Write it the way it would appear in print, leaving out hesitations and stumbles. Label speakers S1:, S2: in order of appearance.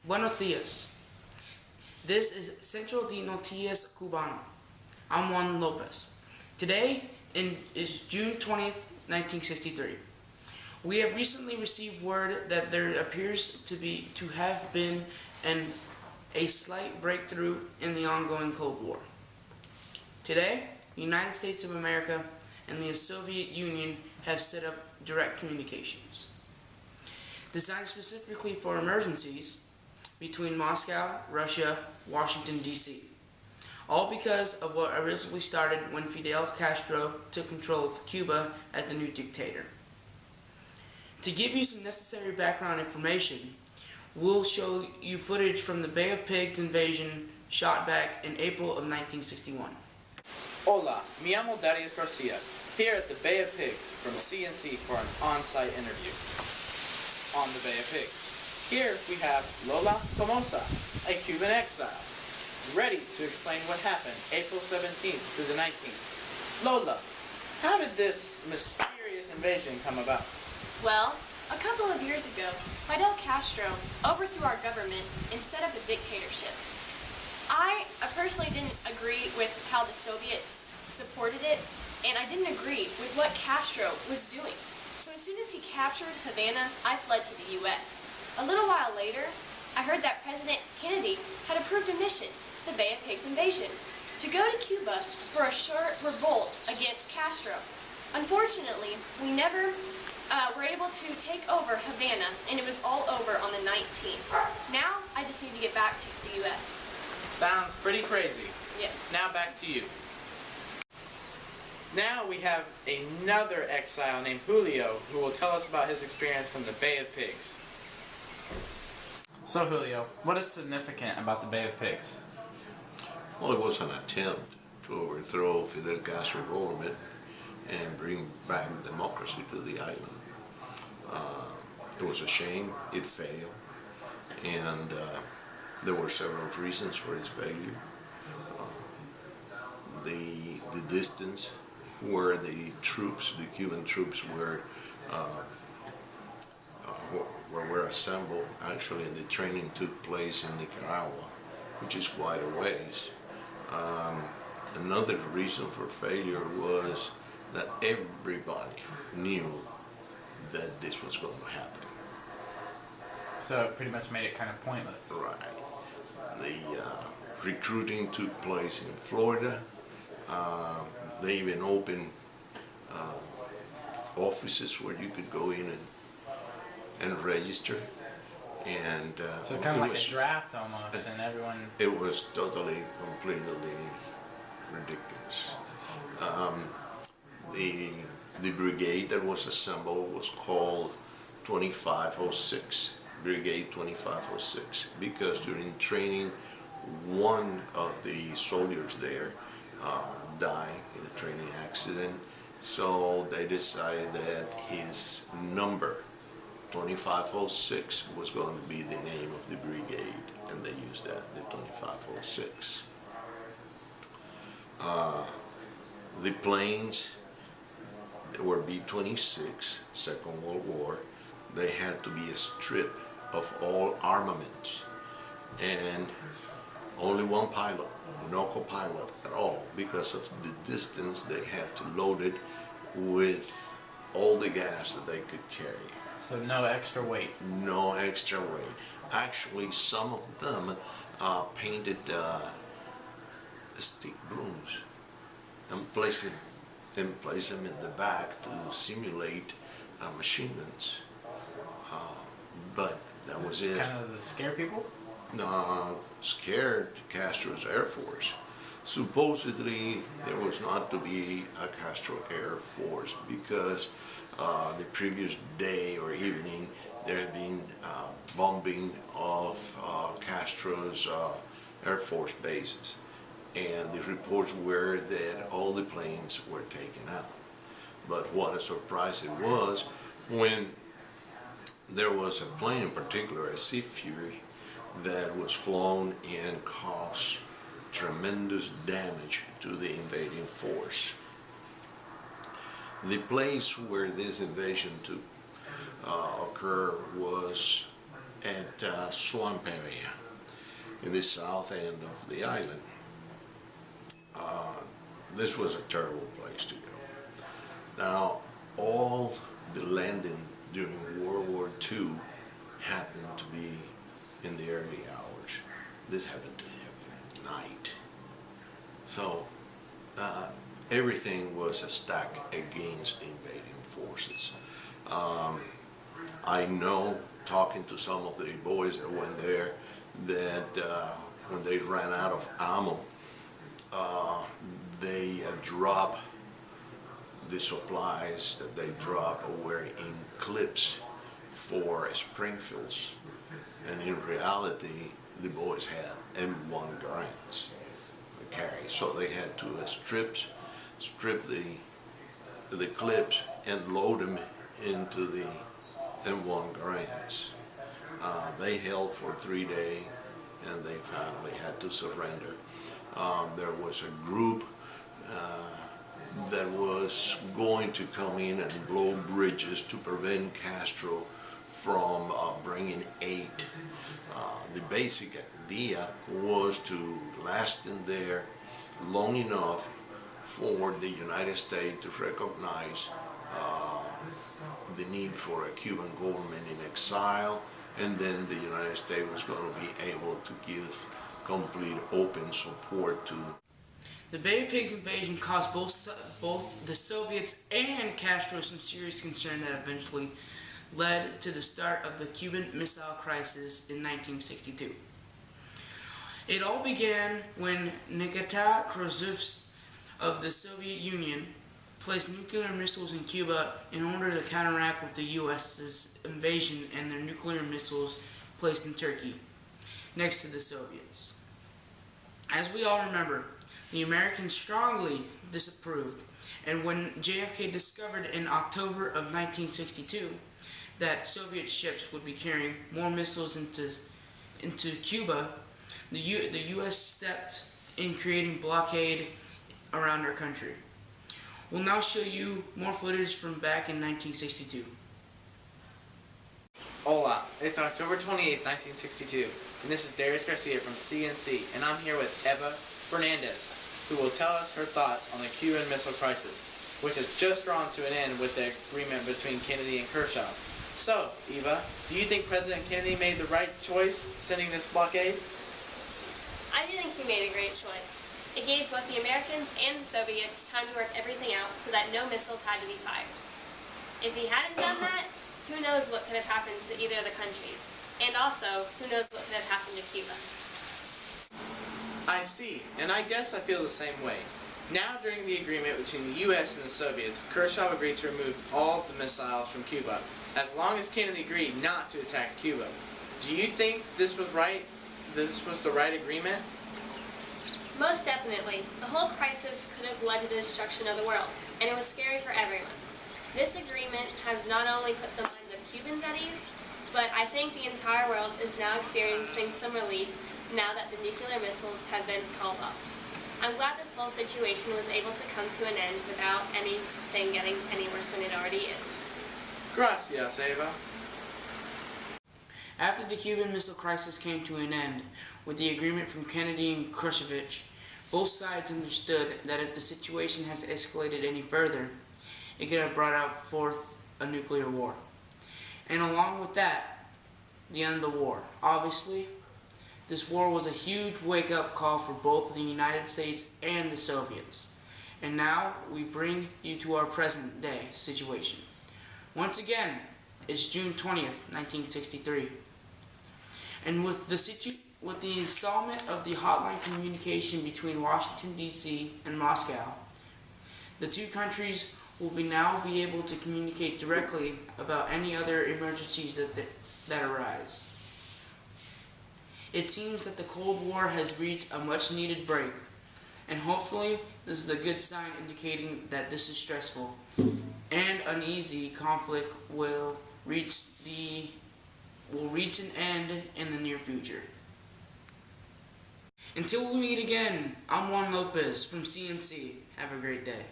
S1: Buenos dias. This is Centro de Noticias Cubano. I'm Juan Lopez. Today is June 20th, 1963. We have recently received word that there appears to have been a slight breakthrough in the ongoing Cold War. Today, the United States of America and the Soviet Union have set up direct communications. Designed specifically for emergencies between Moscow, Russia, Washington, D.C. All because of what originally started when Fidel Castro took control of Cuba as the new dictator. To give you some necessary background information, we'll show you footage from the Bay of Pigs invasion shot back in April of 1961.
S2: Hola, me llamo Darius Garcia, here at the Bay of Pigs from CNC for an on-site interview on the Bay of Pigs. Here we have Lola Comosa, a Cuban exile, ready to explain what happened April 17th through the 19th. Lola, how did this mysterious invasion come about?
S3: Well, a couple of years ago, Fidel Castro overthrew our government and set up a dictatorship. I personally didn't agree with how the Soviets supported it, and I didn't agree with what Castro was doing. So as soon as he captured Havana, I fled to the U.S. A little while later, I heard that President Kennedy had approved a mission, the Bay of Pigs invasion, to go to Cuba for a short revolt against Castro. Unfortunately, we never were able to take over Havana, and it was all over on the 19th. Now, I just need to get back to the U.S.
S2: Sounds pretty crazy.
S3: Yes.
S2: Now back to you. Now we have another exile named Julio who will tell us about his experience from the Bay of Pigs.
S4: So Julio, what is significant about the Bay of Pigs?
S5: Well, it was an attempt to overthrow Fidel Castro government and bring back democracy to the island. It was a shame it failed, and there were several reasons for its failure. The distance where the Cuban troops were assembled, actually, and the training took place in Nicaragua, which is quite a ways. Another reason for failure was that everybody knew that this was going to happen.
S4: So it pretty much made it kind of pointless.
S5: Right. The recruiting took place in Florida. They even opened offices where you could go in and register. And
S4: so kind of like a draft almost, and everyone...
S5: It was totally, completely ridiculous. The brigade that was assembled was called 2506, Brigade 2506, because during training, one of the soldiers there died in a training accident, so they decided that his number 2506 was going to be the name of the brigade, and they used that, the 2506. The planes, they were B-26, Second World War. They had to be stripped of all armaments, and only one pilot, no co-pilot at all, because of the distance they had to load it with all the gas that they could carry.
S4: So no extra weight?
S5: No extra weight. Actually, some of them painted stick brooms and placed them in the back to simulate machine guns. But that was it.
S4: Kind of to scare people?
S5: No, scared Castro's Air Force. Supposedly, there was not to be a Castro Air Force because the previous day or evening there had been bombing of Castro's Air Force bases, and the reports were that all the planes were taken out. But what a surprise it was when there was a plane in particular, a Sea Fury, that was flown and caused tremendous damage to the invading force. The place where this invasion took occur was at swamp area in the south end of the island. This was a terrible place to go. Now, all the landing during World War II happened to be in the early hours. This happened to happen at night. So everything was a stack against invading forces. I know, talking to some of the boys that went there, that when they ran out of ammo, they drop the supplies that they drop were in clips for Springfields, and in reality the boys had M1 grenades to carry, so they had to strip the clips and load them into the M1 grenades. They held for 3 days and they finally had to surrender. There was a group that was going to come in and blow bridges to prevent Castro from bringing aid. The basic idea was to last in there long enough for the United States to recognize the need for a Cuban government in exile, and then the United States was going to be able to give complete open support to.
S1: The Bay of Pigs invasion caused both the Soviets and Castro some serious concern that eventually led to the start of the Cuban Missile Crisis in 1962. It all began when Nikita Khrushchev of the Soviet Union placed nuclear missiles in Cuba in order to counteract with the US's invasion and their nuclear missiles placed in Turkey, next to the Soviets. As we all remember, the Americans strongly disapproved, and when JFK discovered in October of 1962 that Soviet ships would be carrying more missiles into Cuba, the U.S. stepped in creating blockade around our country. We'll now show you more footage from back in 1962.
S2: Hola, it's October 28, 1962, and this is Darius Garcia from CNC, and I'm here with Eva Fernandez, who will tell us her thoughts on the Cuban Missile Crisis, which has just drawn to an end with the agreement between Kennedy and Khrushchev. So, Eva, do you think President Kennedy made the right choice sending this blockade?
S3: I do think he made a great choice. It gave both the Americans and the Soviets time to work everything out so that no missiles had to be fired. If he hadn't done that, who knows what could have happened to either of the countries. And also, who knows what could have happened to Cuba.
S2: I see, and I guess I feel the same way. Now, during the agreement between the U.S. and the Soviets, Khrushchev agreed to remove all of the missiles from Cuba, as long as Kennedy agreed not to attack Cuba. Do you think this was right? This was the right agreement?
S3: Most definitely. The whole crisis could have led to the destruction of the world, and it was scary for everyone. This agreement has not only put the minds of Cubans at ease, but I think the entire world is now experiencing some relief now that the nuclear missiles have been called off. I'm glad this whole situation was able to come to an end without anything getting any worse than it already is.
S2: Gracias, Eva.
S1: After the Cuban Missile Crisis came to an end with the agreement from Kennedy and Khrushchev, both sides understood that if the situation has escalated any further, it could have brought out forth a nuclear war. And along with that, the end of the war. Obviously, this war was a huge wake-up call for both the United States and the Soviets. And now we bring you to our present day situation. Once again, it's June 20th, 1963. And with the installment of the hotline communication between Washington, D.C. and Moscow, the two countries will now be able to communicate directly about any other emergencies that arise. It seems that the Cold War has reached a much-needed break, and hopefully this is a good sign indicating that this is stressful and uneasy conflict will reach an end in the near future. Until we meet again, I'm Juan Lopez from CNC. Have a great day.